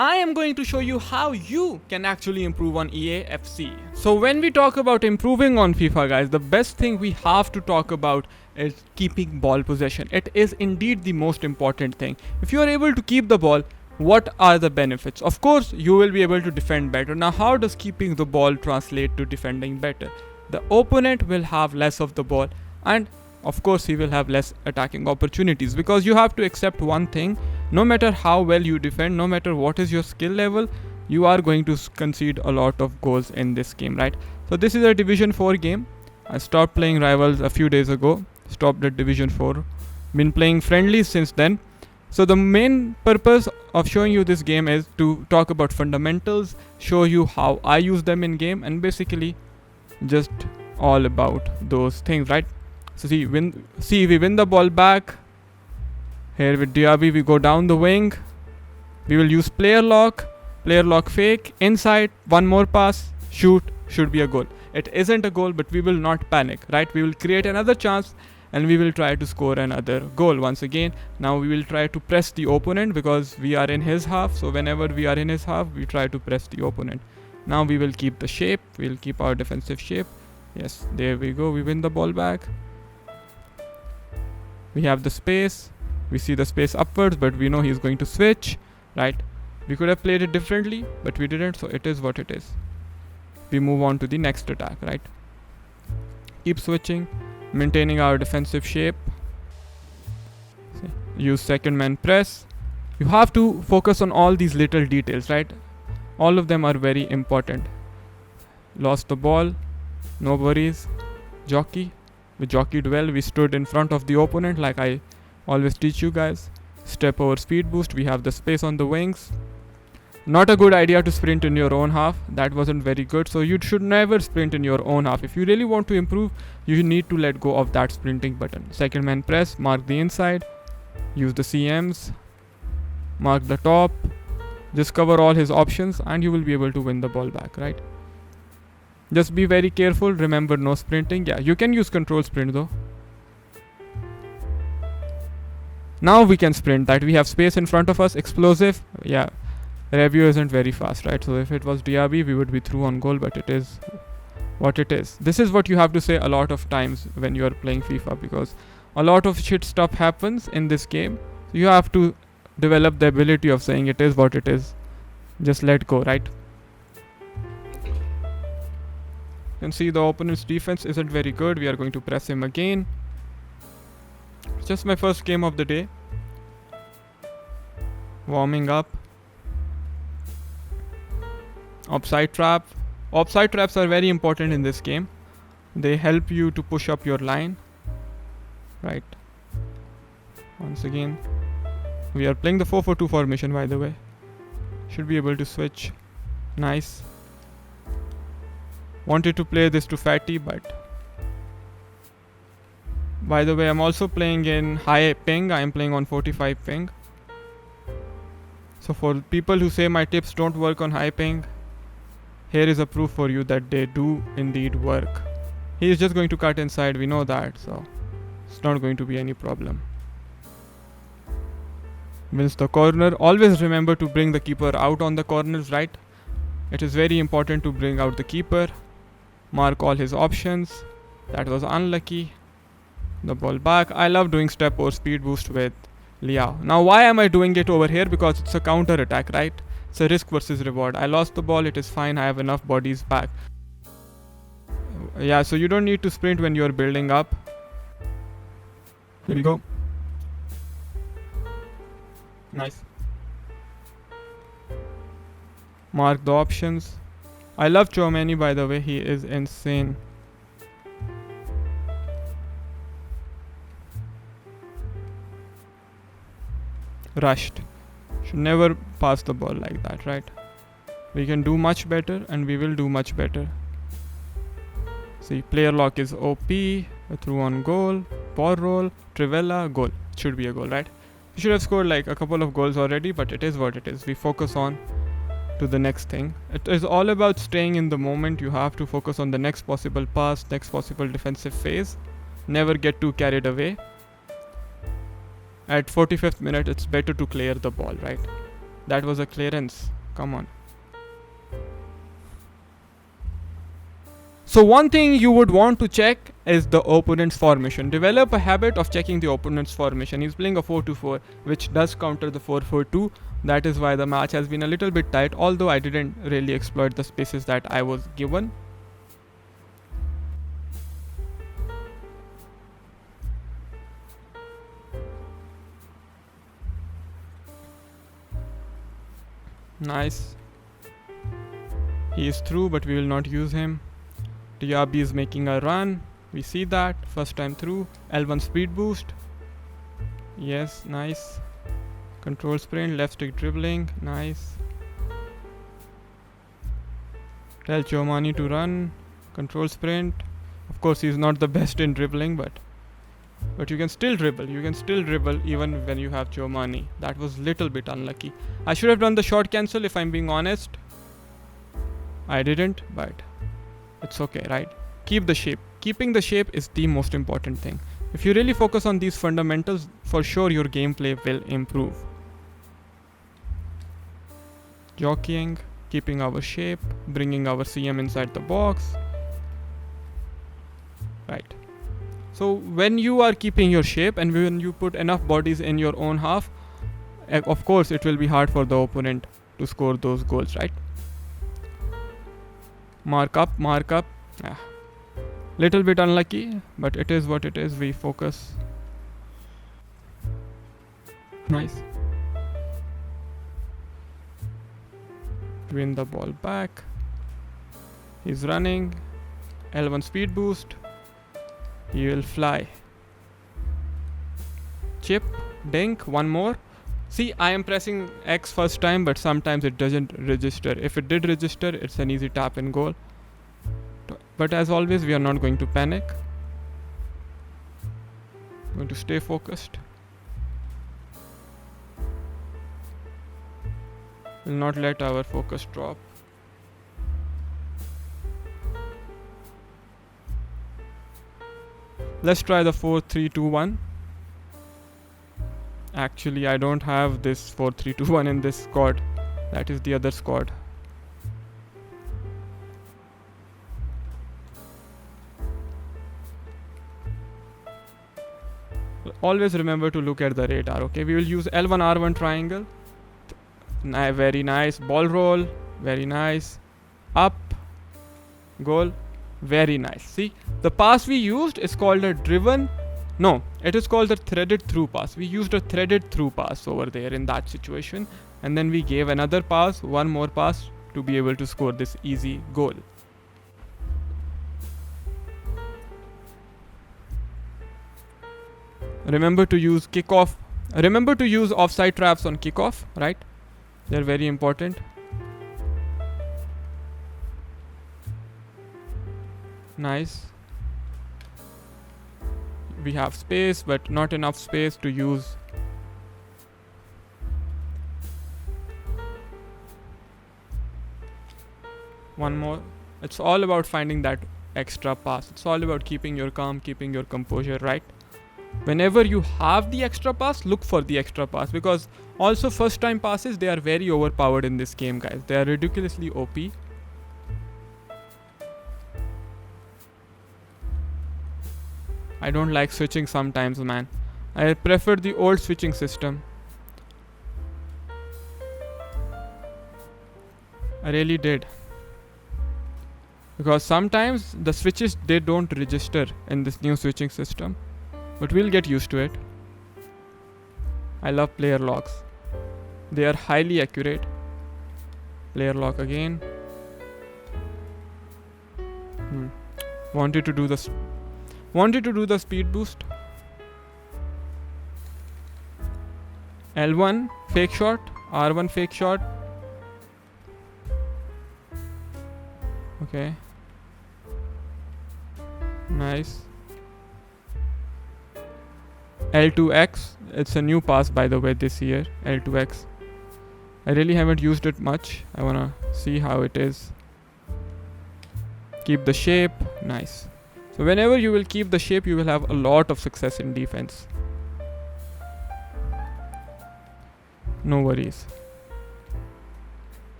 I am going to show you how you can actually improve on EAFC. So when we talk about improving on FIFA, guys, the best thing we have to talk about is keeping ball possession. It is indeed the most important thing. If you are able to keep the ball, what are the benefits? Of course, you will be able to defend better. Now, how does keeping the ball translate to defending better? The opponent will have less of the ball, and of course he will have less attacking opportunities, because you have to accept one thing: no matter how well you defend, no matter what is your skill level, you are going to concede a lot of goals in this game, right? So this is a Division 4 game. I stopped playing rivals a few days ago, stopped at Division 4, been playing friendlies since then. So the main purpose of showing you this game is to talk about fundamentals, show you how I use them in game, and basically just all about those things, right? So we win the ball back. Here with Diaby, we go down the wing. We will use player lock fake, inside, one more pass, shoot, should be a goal. It isn't a goal, but we will not panic, right? We will create another chance and we will try to score another goal once again. Now we will try to press the opponent because we are in his half. So whenever we are in his half, we try to press the opponent. Now we will keep the shape. We'll keep our defensive shape. Yes, there we go. We win the ball back. We have the space. We see the space upwards, but we know he's going to switch, right? We could have played it differently, but we didn't, so it is what it is. We move on to the next attack, right? Keep switching, maintaining our defensive shape. Use second man press. You have to focus on all these little details, right? All of them are very important. Lost the ball, no worries. Jockey. We jockeyed well. We stood in front of the opponent like I always teach you guys. Step over speed boost. We have the space on the wings. Not a good idea to sprint in your own half. That wasn't very good. So you should never sprint in your own half. If you really want to improve, you need to let go of that sprinting button. Second man press. Mark the inside. Use the CMs. Mark the top. Just cover all his options and you will be able to win the ball back, right? Just be very careful. Remember, no sprinting. Yeah, you can use control sprint though. Now we can sprint. That we have space in front of us. Explosive. Yeah. Review isn't very fast, right? So if it was Diaby, we would be through on goal, but it is what it is. This is what you have to say a lot of times when you are playing FIFA, because a lot of shit stuff happens in this game. So you have to develop the ability of saying it is what it is. Just let go, right? You can see the opponent's defense isn't very good. We are going to press him again. It's just my first game of the day. Warming up. Offside trap. Offside traps are very important in this game. They help you to push up your line. Right. Once again. We are playing the 4-4-2 formation, by the way. Should be able to switch. Nice. Wanted to play this to Fatty, but by the way, I'm also playing in high ping. I am playing on 45 ping. So for people who say my tips don't work on high ping, here is a proof for you that they do indeed work. He is just going to cut inside, we know that, so it's not going to be any problem. Wins the corner. Always remember to bring the keeper out on the corners, right? It is very important to bring out the keeper. Mark all his options. That was unlucky. The ball back. I love doing step or speed boost with Liao. Now why am I doing it over here? Because it's a counter attack, right? It's a risk versus reward. I lost the ball, it is fine, I have enough bodies back. Yeah, so you don't need to sprint when you're building up. Here we go. Nice. Mark the options. I love Chouameni, by the way, he is insane. Rushed. Should never pass the ball like that, right? We can do much better and we will do much better. See, player lock is OP. Through on goal. Ball roll. Trivella. Goal. It should be a goal, right? We should have scored like a couple of goals already, but it is what it is. We focus on to the next thing. It is all about staying in the moment. You have to focus on the next possible pass, next possible defensive phase. Never get too carried away. At 45th minute, it's better to clear the ball, right? That was a clearance. Come on. So one thing you would want to check is the opponent's formation. Develop a habit of checking the opponent's formation. He's playing a 4-2-4, which does counter the 4-4-2. That is why the match has been a little bit tight, although I didn't really exploit the spaces that I was given. Nice. He is through, but we will not use him. Diaby is making a run. We see that. First time through. L1 speed boost. Yes, nice. Control sprint, left stick dribbling. Nice. Tell Chomani to run. Control sprint. Of course, he's not the best in dribbling, but you can still dribble. You can still dribble even when you have Chomani. That was little bit unlucky. I should have done the shot cancel if I'm being honest. I didn't, but it's okay, right? Keep the shape. Keeping the shape is the most important thing. If you really focus on these fundamentals, for sure your gameplay will improve. Jockeying, keeping our shape, bringing our CM inside the box. Right. So when you are keeping your shape and when you put enough bodies in your own half, of course it will be hard for the opponent to score those goals, right? Mark up. Little bit unlucky, but it is what it is. We focus. Nice. Win the ball back. He's running. L1 speed boost. He will fly. Chip, dink, one more. See, I am pressing X first time, but sometimes it doesn't register. If it did register, it's an easy tap and goal. But as always, we are not going to panic. We're going to stay focused. Will not let our focus drop. Let's try the 4-3-2-1. Actually, I don't have this 4-3-2-1 in this squad. That is the other squad. Always remember to look at the radar, okay? We will use L1 R1 triangle. Very nice. Ball roll. Very nice. Up. Goal. Very nice. See, the pass we used is called a driven. No, it is called the threaded through pass. We used a threaded through pass over there in that situation. And then we gave another pass, one more pass to be able to score this easy goal. Remember to use kickoff. Remember to use offside traps on kickoff, right? They're very important. Nice. We have space, but not enough space to use. One more. It's all about finding that extra pass. It's all about keeping your calm, keeping your composure, right? Whenever you have the extra pass, look for the extra pass, because also first time passes, they are very overpowered in this game, guys. They are ridiculously OP. I don't like switching sometimes, man. I prefer the old switching system. I really did. Because sometimes the switches, they don't register in this new switching system. But we'll get used to it. I love player locks. They are highly accurate. Player lock again. Wanted to do the speed boost. L1 fake shot, R1 fake shot. Okay. Nice. L2X. It's a new pass, by the way, this year. L2X. I really haven't used it much. I wanna see how it is. Keep the shape. Nice. So whenever you will keep the shape, you will have a lot of success in defense. No worries.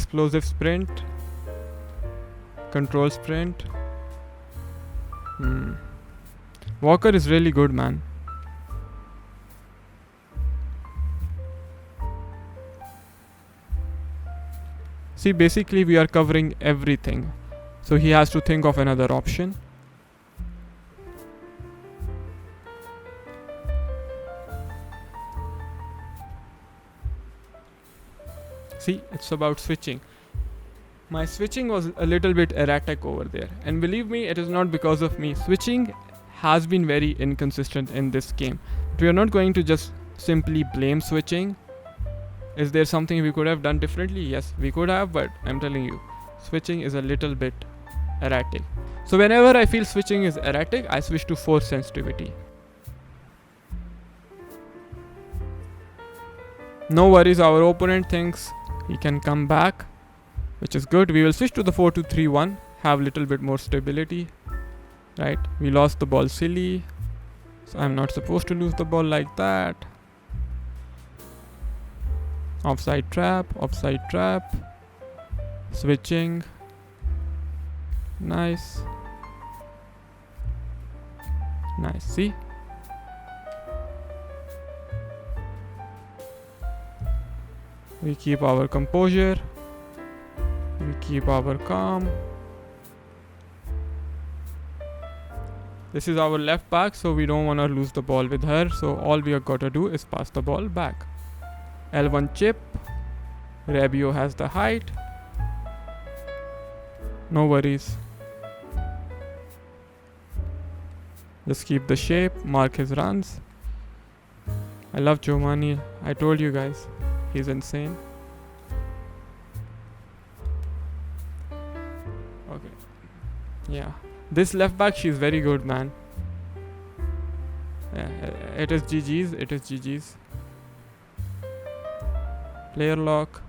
explosive sprint, control sprint. Walker is really good, man. See, basically we are covering everything, so he has to think of another option. See, it's about switching. My switching was a little bit erratic over there, and believe me, it is not because of me. Switching has been very inconsistent in this game. But we are not going to just simply blame switching. Is there something we could have done differently? Yes, we could have, but I'm telling you, switching is a little bit erratic. So whenever I feel switching is erratic, I switch to force sensitivity. No worries, our opponent thinks he can come back, which is good. We will switch to the 4-2-3-1, have little bit more stability. Right, we lost the ball silly, so I'm not supposed to lose the ball like that. Offside trap, switching. Nice. See, we keep our composure, we keep our calm. This is our left back, so we don't want to lose the ball with her, so all we have got to do is pass the ball back. L1 chip. Rabiot has the height. No worries. Just keep the shape, mark his runs. I love Giovanni. I told you guys, he's insane. Okay. Yeah. This left back, she's very good, man. Yeah, it is GG's. Player lock.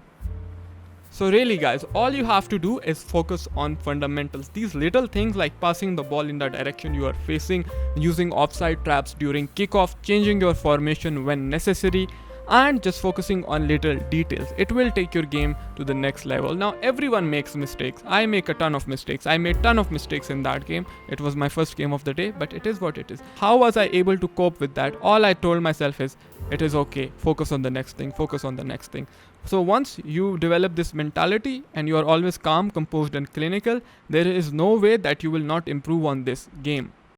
So really guys, all you have to do is focus on fundamentals. These little things like passing the ball in the direction you are facing, using offside traps during kickoff, changing your formation when necessary, and just focusing on little details. It will take your game to the next level. Now everyone makes mistakes. I make a ton of mistakes. I made ton of mistakes in that game. It was my first game of the day, but it is what it is. How was I able to cope with that? All I told myself is, it is okay. Focus on the next thing. So once you develop this mentality and you are always calm, composed and clinical, there is no way that you will not improve on this game.